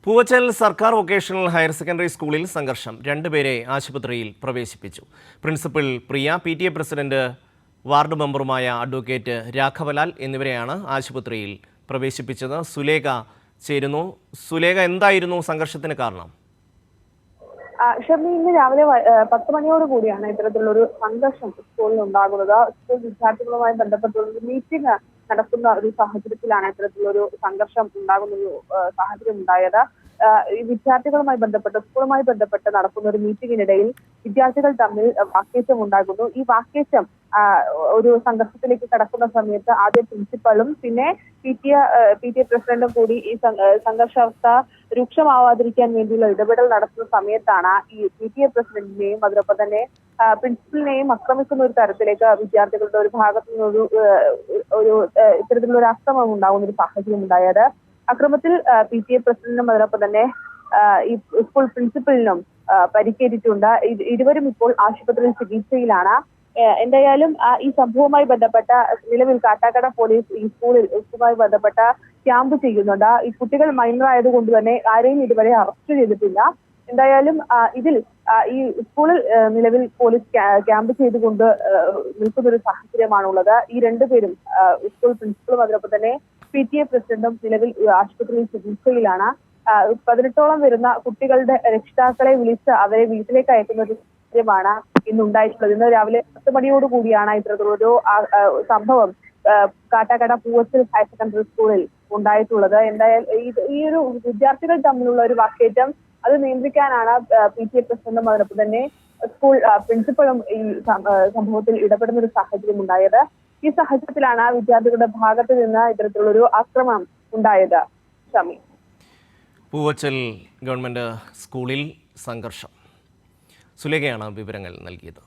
പൂവച്ചൽ സർക്കാർ vocational higher secondary സ്കൂളിൽ സംഘർഷം. രണ്ടുപേരെ ആശുപത്രിയിൽ പ്രവേശിപ്പിച്ചു. പ്രിൻസിപ്പൽ പ്രിയ, PTA പ്രസിഡന്റ്, വാർഡ് മെമ്പറുമായ അഡ്വക്കേറ്റ് രാഘവലാൽ എന്നിവരെയാണ് ആശുപത്രിയിൽ പ്രവേശിപ്പിച്ചത്. സുലേഖ ചേരുന്നു. സുലേഖ, എന്തായിരുന്നു സംഘർഷത്തിന് കാരണം? ഷർമി, ഇന്ന് രാവിലെ 10 മണിയോട് കൂടിയാണ് ഇത്തരത്തിലുള്ളൊരു സംഘർഷം സ്കൂളിൽ ഉണ്ടാകുന്നത്. സ്കൂൾ വിദ്യാർത്ഥികളുമായി ബന്ധപ്പെട്ടുള്ള മീറ്റിംഗ് നടക്കുന്ന ഒരു സാഹചര്യത്തിലാണ് ഇത്തരത്തിലൊരു സംഘർഷം ഉണ്ടാകുന്ന ഒരു സാഹചര്യം ഉണ്ടായത്. ഈ വിദ്യാർത്ഥികളുമായി ബന്ധപ്പെട്ട് സ്കൂളുമായി ബന്ധപ്പെട്ട് നടക്കുന്ന ഒരു മീറ്റിംഗിനിടയിൽ വിദ്യാർത്ഥികൾ തമ്മിൽ വാക്കേറ്റം ഉണ്ടാകുന്നു. ഈ വാക്കേറ്റം ഒരു സംഘർഷത്തിലേക്ക് കടക്കുന്ന സമയത്ത് ആദ്യം പ്രിൻസിപ്പളും പിന്നെ PTA പ്രസിഡന്റും കൂടി ഈ സംഘർഷാവസ്ഥ രൂക്ഷമാവാതിരിക്കാൻ വേണ്ടിയുള്ള ഇടപെടൽ നടത്തുന്ന സമയത്താണ് ഈ PTA പ്രസിഡന്റിനെയും അതിനൊപ്പം തന്നെ പ്രിൻസിപ്പലിനെയും ആക്രമിക്കുന്ന ഒരു തരത്തിലേക്ക് വിദ്യാർത്ഥികളുടെ ഒരു ഭാഗത്തു നിന്നൊരു ഇത്തരത്തിലുള്ള ഒരു അക്രമം ഉണ്ടാകുന്ന ഒരു സാഹചര്യം ഉണ്ടായത്. അക്രമത്തിൽ PTA പ്രസിഡന്റിനും അതിനൊപ്പം തന്നെ ഈ സ്കൂൾ പ്രിൻസിപ്പലിനും പരിക്കേറ്റിട്ടുണ്ട്. ഇരുവരും ഇപ്പോൾ ആശുപത്രിയിൽ ചികിത്സയിലാണ്. എന്തായാലും ഈ സംഭവവുമായി ബന്ധപ്പെട്ട നിലവിൽ കാട്ടാക്കട പോലീസ് ഈ സ്കൂളുമായി ബന്ധപ്പെട്ട ക്യാമ്പ് ചെയ്യുന്നുണ്ട്. ഈ കുട്ടികൾ മൈനർ ആയതുകൊണ്ട് തന്നെ ആരെയും ഇതുവരെ അറസ്റ്റ് ചെയ്തിട്ടില്ല. എന്തായാലും ഇതിൽ ഈ സ്കൂളിൽ നിലവിൽ പോലീസ് ക്യാമ്പ് ചെയ്തുകൊണ്ട് നിൽക്കുന്ന ഒരു സാഹചര്യമാണുള്ളത്. ഈ രണ്ടുപേരും സ്കൂൾ പ്രിൻസിപ്പളും അതിനൊപ്പം തന്നെ PTA പ്രസിഡന്റും നിലവിൽ ആശുപത്രിയിൽ ചികിത്സയിലാണ്. 18ഓളം വരുന്ന കുട്ടികളുടെ രക്ഷിതാക്കളെ വിളിച്ച് അവരെ വീട്ടിലേക്ക് അയക്കുന്ന ഒരു സാഹചര്യമാണ് ഇന്നുണ്ടായിട്ടുള്ളത്. ഇന്ന് രാവിലെ 10 മണിയോട് കൂടിയാണ് ഇത്തരത്തിലൊരു സംഭവം കാട്ടാക്കട പൂവച്ചൽ ഹയർ സെക്കൻഡറി സ്കൂളിൽ ഉണ്ടായിട്ടുള്ളത്. എന്തായാലും ഈ ഒരു വിദ്യാർത്ഥികൾ തമ്മിലുള്ള ഒരു വാക്കേറ്റം അത് നിയന്ത്രിക്കാനാണ് PTA പ്രസിഡന്റും അതിനൊപ്പം തന്നെ സ്കൂൾ പ്രിൻസിപ്പളും ഈ സംഭവത്തിൽ ഇടപെടുന്ന ഒരു സാഹചര്യം ഉണ്ടായത്. ഈ സാഹചര്യത്തിലാണ് വിദ്യാർത്ഥികളുടെ ഭാഗത്ത് നിന്ന് ഇത്തരത്തിലുള്ളൊരു ആക്രമണം ഉണ്ടായത്. ഷമി, പൂവച്ചൽ ഗവൺമെന്റ് സ്കൂളിൽ സംഘർഷം. സുലേഖയാണ് വിവരങ്ങൾ നൽകിയത്.